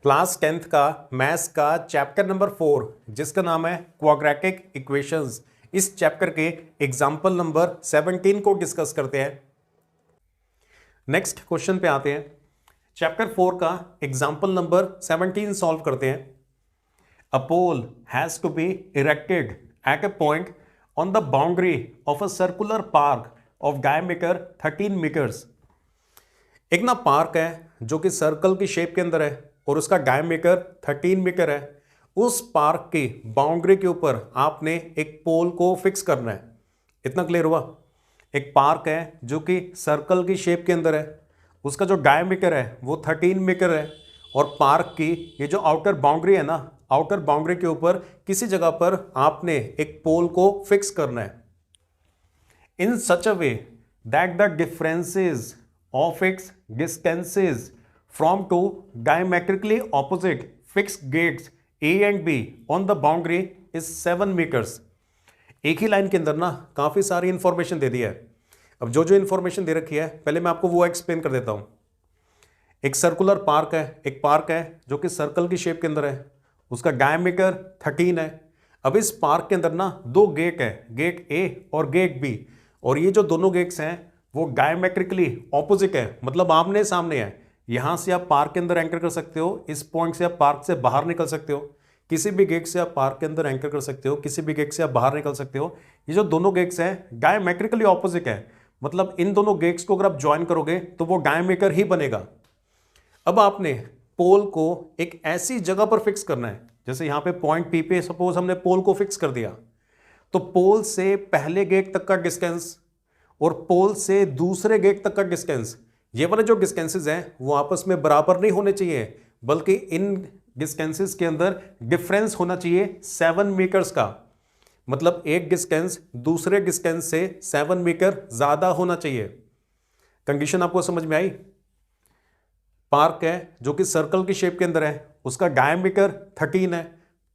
Class 10th का maths का chapter number 4 जिसका नाम है क्वाड्रेटिक इक्वेशंस। इस चैप्टर के एग्जाम्पल नंबर 17 को डिस्कस करते हैं। नेक्स्ट क्वेश्चन पे आते हैं। चैप्टर 4 का एग्जाम्पल नंबर 17 सॉल्व करते हैं। A pole has to be erected at a point on the boundary of a circular park of diameter 13 metres. एक ना पार्क है जो कि सर्कल की शेप के अंदर है और उसका डायमीटर 13 मीटर है। उस पार्क की बाउंड्री के ऊपर आपने एक पोल को फिक्स करना है। इतना क्लियर हुआ? एक पार्क है जो कि सर्कल की शेप के अंदर है, उसका जो डायमीटर है वो 13 मीटर है और पार्क की ये जो आउटर बाउंड्री है ना, आउटर बाउंड्री के ऊपर किसी जगह पर आपने एक पोल को फिक्स करना है in such a way that the differences of its distances from two diametrically opposite fixed gates A and B on the boundary is 7 meters। एक ही लाइन के अंदर ना काफी सारी इंफॉर्मेशन दे दी है। अब जो जो इंफॉर्मेशन दे रखी है पहले मैं आपको वो एक्सप्लेन कर देता हूं। एक सर्कुलर पार्क है, एक पार्क है जो कि सर्कल की शेप के अंदर है, उसका डायमीटर 13 है। अब इस पार्क के अंदर ना दो गेट है, गेट A और गेट B, और ये जो दोनों गेट्स हैं वो डायमेट्रिकली ऑपोजिट है, मतलब आमने सामने है। यहां से आप पार्क के अंदर एंटर कर सकते हो, इस पॉइंट से आप पार्क से बाहर निकल सकते हो, किसी भी गेट से आप पार्क के अंदर एंटर कर सकते हो, किसी भी गेट से आप बाहर निकल सकते हो। ये जो दोनों गेट्स हैं डायमेट्रिकली ऑपोजिट है, मतलब इन दोनों गेट्स को अगर आप ज्वाइन करोगे तो वो डायमीटर ही बनेगा। अब आपने पोल को एक ऐसी जगह पर फिक्स करना है, जैसे यहां पे पॉइंट पी पे सपोज हमने पोल को फिक्स कर दिया, तो पोल से पहले गेट तक का डिस्टेंस और पोल से दूसरे गेट तक का डिस्टेंस, ये वाले जो डिस्टेंसेस हैं वो आपस में बराबर नहीं होने चाहिए, बल्कि इन डिस्टेंसेस के अंदर डिफरेंस होना चाहिए 7 मीटर्स का। मतलब एक डिस्टेंस दूसरे डिस्टेंस से 7 मीटर ज्यादा होना चाहिए। कंडीशन आपको समझ में आई? पार्क है जो कि सर्कल की शेप के अंदर है, उसका डायमीटर 13 है।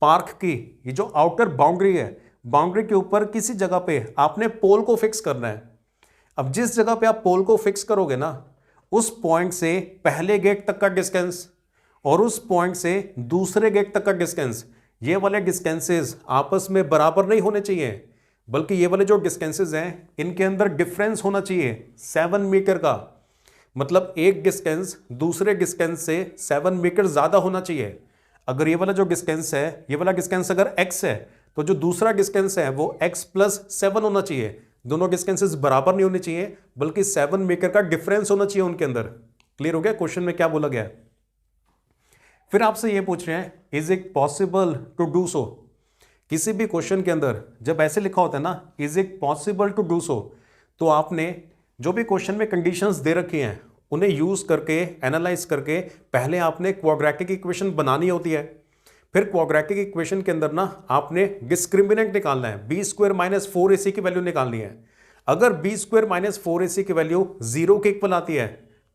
पार्क की ये जो आउटर बाउंड्री है, बाउंड्री के ऊपर किसी जगह पे आपने पोल को फिक्स करना है। अब जिस जगह पे आप पोल को फिक्स करोगे ना, उस पॉइंट से पहले गेट तक का डिस्टेंस और उस पॉइंट से दूसरे गेट तक का डिस्टेंस, ये वाले डिस्टेंसेस आपस में बराबर नहीं होने चाहिए, बल्कि ये वाले जो डिस्टेंसेस हैं इनके अंदर डिफरेंस होना चाहिए 7 मीटर का। मतलब एक डिस्टेंस दूसरे डिस्टेंस से 7 मीटर ज्यादा होना चाहिए। अगर ये वाला जो डिस्टेंस है, ये वाला डिस्टेंस अगर x है, तो जो दूसरा डिस्टेंस है वो x+7 होना चाहिए। दोनों डिस्टेंसेस बराबर नहीं होने चाहिए, बल्कि 7 मीटर का डिफरेंस होना चाहिए उनके अंदर। क्लियर हो गया क्वेश्चन में क्या बोला गया है? फिर आपसे ये पूछ रहे हैं, is it possible to do so. किसी भी क्वेश्चन के अंदर जब ऐसे लिखा होता है ना, is it possible to do so, तो आपने जो भी क्वेश्चन में कंडीशंस दे रखी हैं उन्हें यूज करके, एनालाइज करके पहले आपने क्वाड्रेटिक इक्वेशन बनानी होती है। फिर क्वाड्रेटिक इक्वेशन के अंदर ना आपने डिस्क्रिमिनेंट निकालना है, b² - 4ac की वैल्यू निकालनी है। अगर b² - 4ac की वैल्यू 0 के इक्वल आती है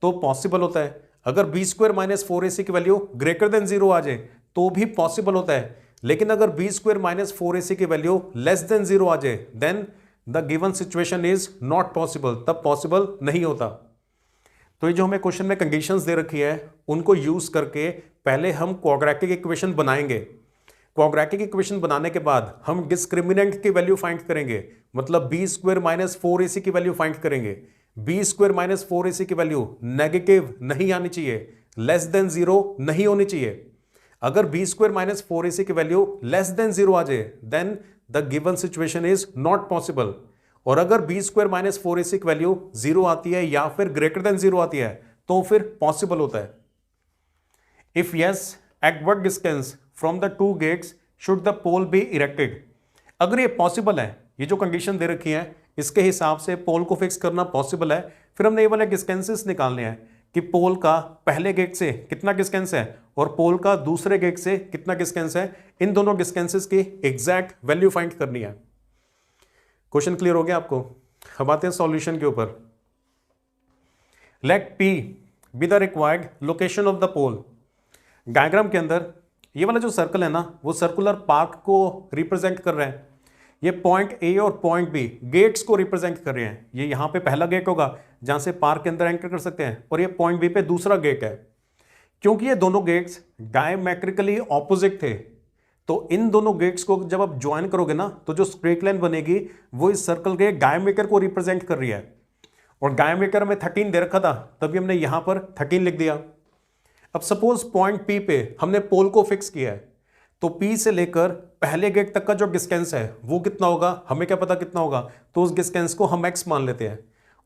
तो पॉसिबल होता है। अगर b² - 4ac की वैल्यू ग्रेटर देन 0 आ जाए तो भी पॉसिबल होता है। लेकिन अगर b² - 4ac की वैल्यू लेस देन 0 आ जाए, then the given situation is not possible, तब पॉसिबल नहीं होता। तो ये जो हमें क्वेश्चन में कंडीशंस दे रखी है उनको यूज करके पहले हम क्वाड्रेटिक इक्वेशन बनाएंगे। क्वाड्रेटिक इक्वेशन बनाने के बाद हम डिस्क्रिमिनेंट की वैल्यू फाइंड करेंगे, मतलब b² - 4ac की वैल्यू फाइंड करेंगे। b² - 4ac की वैल्यू नेगेटिव नहीं आनी चाहिए, लेस देन 0 नहीं होनी चाहिए। अगर b² - 4ac की वैल्यू लेस देन 0 आ जाए, then the given situation is not possible. और अगर b² - 4ac की वैल्यू 0 आती है या फिर ग्रेटर देन 0 आती है तो फिर पॉसिबल होता है। If yes, at what distance from the two gates should the pole be erected. अगर ये पॉसिबल है, ये जो कंडीशन दे रखी है इसके हिसाब से पोल को फिक्स करना पॉसिबल है। फिर हमने ये वाले डिस्टेंसेस निकालने हैं कि पोल का पहले गेट से कितना डिस्टेंस है और पोल का दूसरे गेट से कितना डिस्टेंस है। इन दोनों डिस्टेंसेस की एग्जैक्ट वैल्यू फाइंड करनी है। क्वेश्चन क्लियर हो गया आपको? अब आते हैं सॉल्यूशन के ऊपर। Let P be the required location of the pole. Diagram के अंदर ये वाला जो सर्कल है ना, वो सर्कुलर पार्क को रिप्रेजेंट कर रहे हैं। ये पॉइंट A और पॉइंट B गेट्स को रिप्रेजेंट कर रहे हैं। ये यहाँ पे पहला गेट होगा जहां से पार्क के अंदर एंटर कर सकते हैं, और ये पॉइंट B पे दूसरा गेट है। क्योंकि ये दोनों गेट्स डायमेट्रिकली ऑपोजिट थे, तो इन दोनों गेट्स को जब आप ज्वाइन करोगे ना, तो जो स्ट्रेट लाइन बनेगी वो इस सर्कल के डायमीटर को रिप्रेजेंट कर रही है। और डायमीटर में 13 दे रखा था, तभी हमने यहां पर 13 लिख दिया। अब सपोज पॉइंट P पे हमने पोल को फिक्स किया है, तो P से लेकर पहले गेट तक का जो डिस्टेंस है वो कितना होगा, हमें क्या पता कितना होगा, तो उस डिस्टेंस को हम x मान लेते हैं।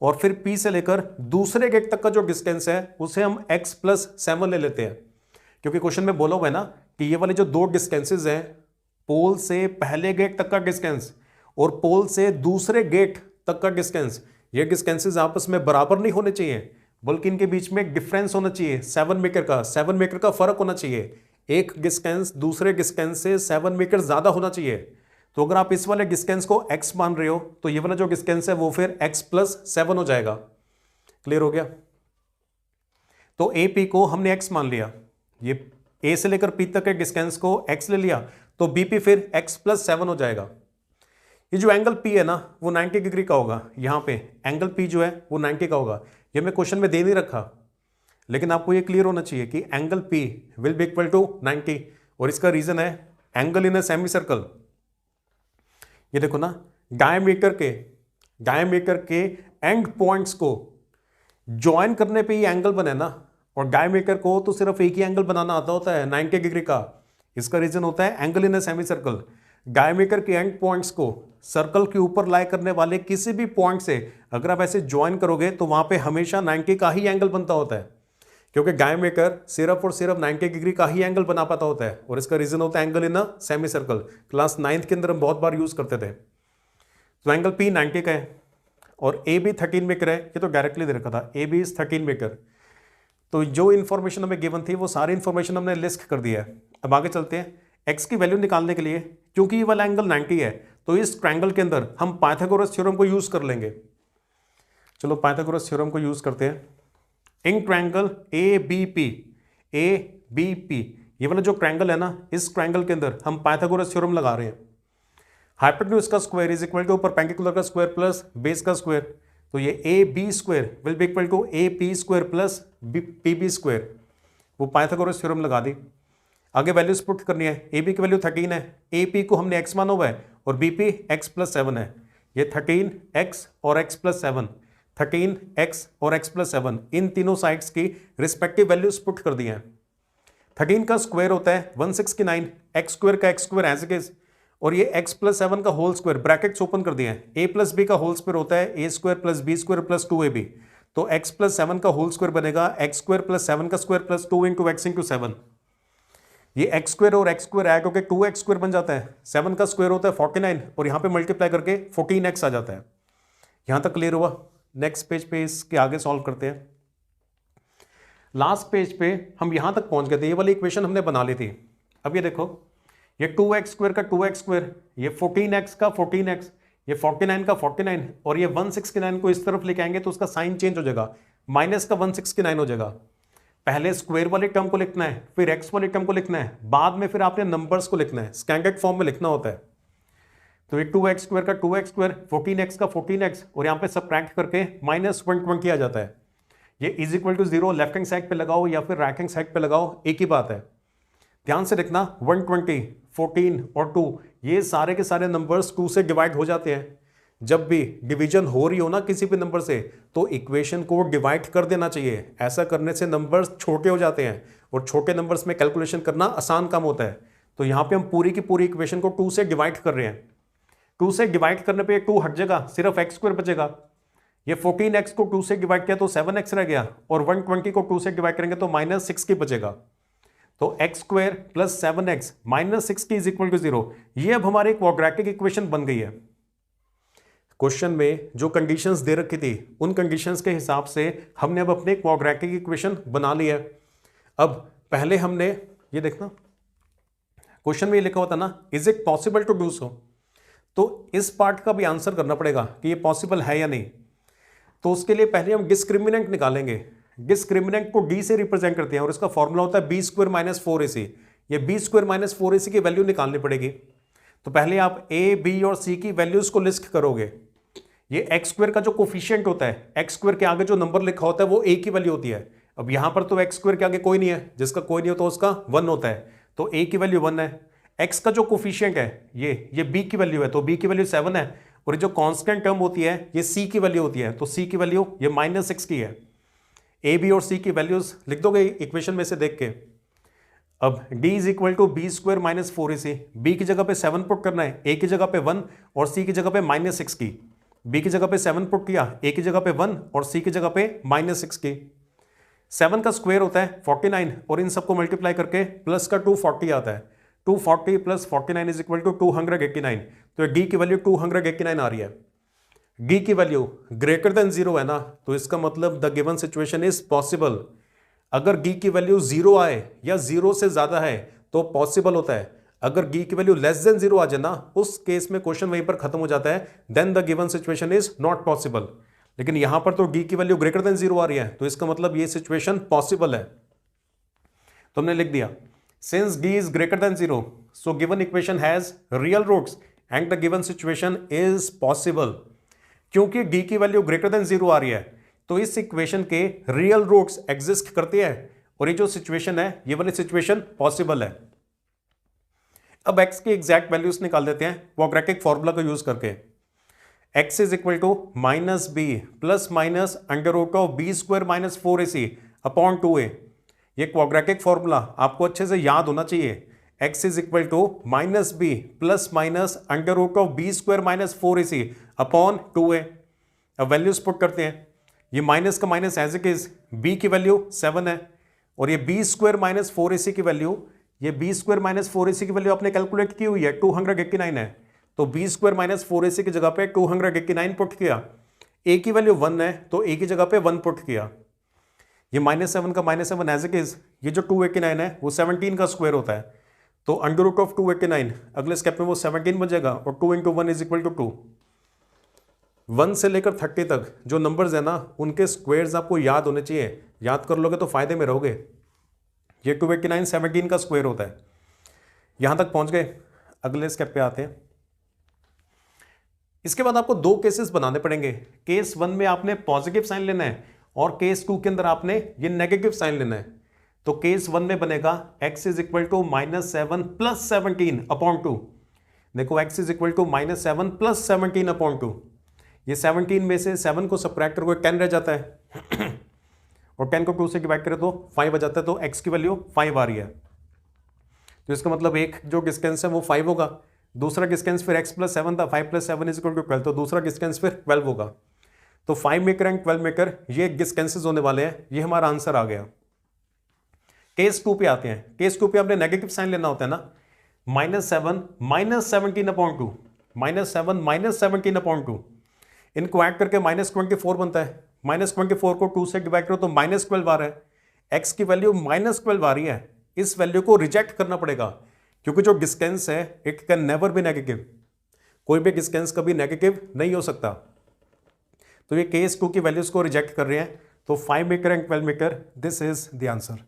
और फिर P से लेकर दूसरे गेट तक का जो डिस्टेंस है उसे हम x+7 ले लेते हैं, क्योंकि क्वेश्चन में बोला हुआ है ना कि ये वाले जो दो डिस्टेंसेज हैं, पोल से पहले गेट तक का डिस्टेंस और पोल से दूसरे गेट तक का डिस्टेंस, ये डिस्टेंसेज आपस में बराबर नहीं होने चाहिए, बल्कि इनके बीच में एक डिफरेंस होना चाहिए 7 मीटर का, 7 मीटर का फर्क होना चाहिए। एक डिस्टेंस दूसरे डिस्टेंस से 7 मीटर ज्यादा होना चाहिए। तो अगर आप इस वाले डिस्टेंस को x मान रहे हो, तो ये वाला जो डिस्टेंस है वो फिर x+7 हो जाएगा। क्लियर हो गया? तो AP को हमने x मान लिया, ये A से लेकर P तक के डिस्टेंस को x ले लिया, तो BP फिर x+7 हो जाएगा। ये जो एंगल P है ना वो 90 डिग्री का होगा। यहां पे एंगल P जो है वो 90 का होगा। ये मैं क्वेश्चन में दे नहीं रखा, लेकिन आपको ये क्लियर होना चाहिए कि angle P will be equal to 90, और इसका रीजन है angle in a semi circle. ये देखो ना, डायमीटर के एंड पॉइंट्स को ज्वाइन करने पे ये एंगल बने ना, और डायमीटर को तो सिर्फ एक ही एंगल बनाना आता होता है 90 डिग्री का। इसका रीजन होता है angle in a semi circle. Diameter के एंड पॉइंट्स को सर्कल के ऊपर लाई करने वाले किसी भी पॉइंट से अगर आप ऐसे ज्वाइन करोगे तो वहां पे हमेशा 90 का ही एंगल बनता होता है, क्योंकि डायमीटर सिर्फ और सिर्फ 90 डिग्री का ही एंगल बना पाता होता है, और इसका रीजन होता है angle in a semi circle. Class 9th के अंदर हम बहुत बार यूज करते थे। तो एंगल P 90 का है और AB 13 मीटर है, ये तो डायरेक्टली दे रखा था, AB इज 13 मीटर। तो जो इन्फॉर्मेशन हमें गिवन थी वो सारी इन्फॉर्मेशन हमने लिस्ट कर दिया है। अब आगे चलते हैं। x की वैल्यू निकालने के लिए, क्योंकि ये वाला एंगल 90 है, तो इस ट्रायंगल के अंदर हम पाइथागोरस थ्योरम को यूज कर लेंगे। चलो पाइथागोरस थ्योरम को यूज करते हैं। इन ट्रायंगल ABP, ये वाला जो ट्रायंगल है ना, इस ट्रायंगल के अंदर हम पाइथागोरस थ्योरम लगा रहे हैं। हाइपोटेन्यूज का square is equal to perpendicular का स्क्वायर प्लस बेस का स्क्वायर, तो ये AB square will be equal to AP square plus PB square. वो पाइथागोरस थ्योरम लगा दी। आगे वैल्यूज पुट करनी है। AB की वैल्यू 13 है, AP को हमने x माना हुआ है, और BP x+7 है। ये 13x और x+7, 13x और x+7, इन तीनों साइड्स की रिस्पेक्टिव वैल्यूज पुट कर दी हैं। 13 का स्क्वायर होता है 169, x स्क्वायर का x square as it is, और ये x+7 का होल स्क्वायर, ब्रैकेट्स ओपन कर दिए हैं। a प्लस b का होल स्क्वायर होता है a square plus b square plus 2ab, तो x+7 का होल स्क्वायर बनेगा x स्क्वायर प्लस 7 का square plus 2 into x into 7। ये x स्क्वायर और x स्क्वायर ऐड होकर 2x स्क्वायर बन जाता है। 7 का स्क्वायर होता है 49, और यहाँ पे मल्टीप्लाई करके 14x आ जाता है। यहां तक क्लियर हुआ? नेक्स्ट पेज पे इसके आगे सॉल्व करते हैं। लास्ट पेज पे हम यहां तक पहुंच गए थे, ये वाली इक्वेशन हमने बना ली थी। अब ये देखो, ये 2x स्क्वायर का 2x स्क्वायर, ये 14x का 14x, ये 49 का 49, और ये 169 को इस तरफ लेके आएंगे तो उसका साइन चेंज हो जाएगा, माइनस का 169 हो जाएगा। पहले स्क्वायर वाले टर्म को लिखना है, फिर x वाले टर्म को लिखना है, बाद में फिर आपने नंबर्स को लिखना है, स्टैंडर्ड फॉर्म में लिखना होता है। तो ये 2x स्क्वायर का 2x स्क्वायर, 14x का 14x, और यहाँ पे सबट्रैक्ट करके -120 आ जाता है। ये is equal to 0 left hand side पे लगाओ या फिर राइट हैंड साइड पे लगाओ, एक ही बात है। ध्यान से देखना, 120, 14 और 2, ये सारे के सारे नंबर्स 2 से डिवाइड हो जाते हैं। जब भी डिवीजन हो रही हो ना किसी भी नंबर से, तो इक्वेशन को डिवाइड कर देना चाहिए। ऐसा करने से नंबर्स छोटे हो जाते हैं, और छोटे नंबर्स में कैलकुलेशन करना आसान काम होता है। तो यहाँ पे हम पूरी की पूरी इक्वेशन को 2 से डिवाइड कर रहे हैं। 2 से डिवाइड करने पे 2 हट जाएगा, सिर्फ x स्क्वायर बचेगा। ये 14x को 2 से डिवाइड किया तो 7x रह गया, और 120 को 2 से डिवाइड करेंगे तो -6 बचेगा। तो x square plus 7x minus 6 is equal to 0। ये अब हमारी क्वाड्रेटिक इक्वेशन बन गई है। क्वेश्चन में जो कंडीशंस दे रखी थी, उन कंडीशंस के हिसाब से हमने अब अपने क्वाड्रेटिक इक्वेशन बना ली है। अब पहले हमने ये देखना, क्वेश्चन में ये लिखा होता ना, is it possible to do so, तो इस पार्ट का भी आंसर करना पड़ेगा कि ये पॉसिबल है या नहीं। तो उसके लिए पहले हम डिस्क्रिमिनेंट निकालेंगे। डिस्क्रिमिनेंट को d से रिप्रेजेंट करते हैं, और इसका फॉर्मूला होता है b स्क्वायर माइनस 4ac। ये b स्क्वायर माइनस 4ac की वैल्यू निकालनी पड़ेगी। तो पहले आप a, b और c की वैल्यूज को लिस्ट करोगे। ये x स्क्वायर का जो कोफिशिएंट होता है, x स्क्वायर के आगे जो नंबर लिखा होता है वो a की वैल्यू होती है। अब यहां पर तो एक्स स्क्वायर के आगे कोई नहीं है, जिसका कोई नहीं हो तो उसका 1 होता है, तो a की वैल्यू 1 है। x का जो कोफिशिएंट है ये b की वैल्यू है, तो b की वैल्यू 7 है, और ये जो कांस्टेंट टर्म होती है ये c की वैल्यू होती है, तो c की वैल्यू ये -6 की है। a b और c की वैल्यूज लिख दोगे इक्वेशन में से देख के। अब d is equal to b square minus 4ac, b की जगह पे 7 पुट करना है, a की जगह पे 1 और c की जगह पे -6 की। b की जगह पे 7 पुट किया, a की जगह पे 1 और c की जगह पे -6 की। 7 का स्क्वायर होता है 49 और इन सबको मल्टीप्लाई करके प्लस का 240 आता है। 240 प्लस 49 इज इक्वल टू 289, तो d की वैल्यू 289 आ रही है। d की वैल्यू ग्रेटर देन 0 है ना, तो इसका मतलब the given situation is possible. अगर d की वैल्यू 0 आए या 0 से ज्यादा है तो पॉसिबल होता है। अगर d की वैल्यू लेस देन 0 आ जाए ना, उस केस में क्वेश्चन वहीं पर खत्म हो जाता है, then the given situation is not possible. लेकिन यहां पर तो d की वैल्यू ग्रेटर देन 0 आ रही है, तो इसका मतलब ये सिचुएशन पॉसिबल है। तो हमने लिख दिया since d is greater than 0 so given equation has real roots and the given situation is possible. क्योंकि d की वैल्यू ग्रेटर देन 0 आ रही है तो इस इक्वेशन के रियल रूट्स एग्जिस्ट करते हैं, और ये जो सिचुएशन है ये वाली सिचुएशन पॉसिबल है। अब x की एग्जैक्ट वैल्यूज निकाल देते हैं क्वाड्रेटिक फॉर्मूला का यूज करके। x is equal to -b plus minus under root of b square minus 4ac upon 2a। ये क्वाड्रेटिक फॉर्मूला आपको अच्छे से याद होना चाहिए। x is equal to -b plus minus under root of b square minus 4ac upon 2a। अब values put करते हैं, ये माइनस का minus as it is, b की वैल्यू 7 है और ये b स्क्वायर माइनस 4ac की वैल्यू, ये b स्क्वायर माइनस 4ac की वैल्यू आपने कैलकुलेट की हुई है 289 है, तो b स्क्वायर माइनस 4ac की जगह पे 289 पुट किया। a की वैल्यू 1 है तो a की जगह पे 1 पुट किया। ये -7 का -7 एज इट इज, ये जो 289 है वो 17 का स्क्वायर होता है, तो अंडर रूट ऑफ 289 अगले स्टेप में वो 17 बन जाएगा और 2 × 1 इज इक्वल टू 2। 1 से लेकर 30 तक जो नंबर्स है ना उनके स्क्वायर्स आपको याद होने चाहिए, याद कर लोगे तो फायदे में रहोगे। ये 289 17 का स्क्वायर होता है। यहां तक पहुंच गए, अगले स्टेप पे आते हैं। इसके बाद आपको 2 केसेस बनाने पड़ेंगे। केस 1 में आपने पॉजिटिव साइन लेना है और केस 2 के अंदर आपने ये नेगेटिव साइन लेना है। तो केस 1 में बनेगा x is equal to -7 plus 17 upon 2। देखो x is equal to -7 plus 17 upon 2। ये 17 में से 7 को सब्ट्रैक्ट करो 10 रह जाता है और 10 को 2 से डिवाइड करें तो 5 आ जाता है, तो x की वैल्यू 5 आ रही है। तो इसका मतलब एक जो डिस्टेंस है वो 5 होगा, दूसरा डिस्टेंस फिर x + 7 था, 5 + 7 इज इक्वल टू 12, तो दूसरा डिस्टेंस फिर 12 होगा। तो 5 मीटर एंड 12 मीटर ये डिस्टेंसेस होने वाले हैं। ये हमारा आंसर आ गया। केस 2 पे आते हैं। केस 2 पे आपने नेगेटिव साइन लेना होता है ना, -7 -17 अपॉन 2, -7 -17 अपॉन 2, इनको ऐड करके -24 बनता है। -24 को 2 से डिवाइड करो तो -12 आ रहा है। x की वैल्यू -12 आ रही है। इस वैल्यू को रिजेक्ट करना पड़ेगा क्योंकि जो डिस्टेंस है it can never be negative. कोई भी डिस्टेंस कभी नेगेटिव नहीं हो सकता। तो ये केस 2 की वैल्यूज को रिजेक्ट कर रहे हैं। तो 5 metre and 12 metre, this is the answer.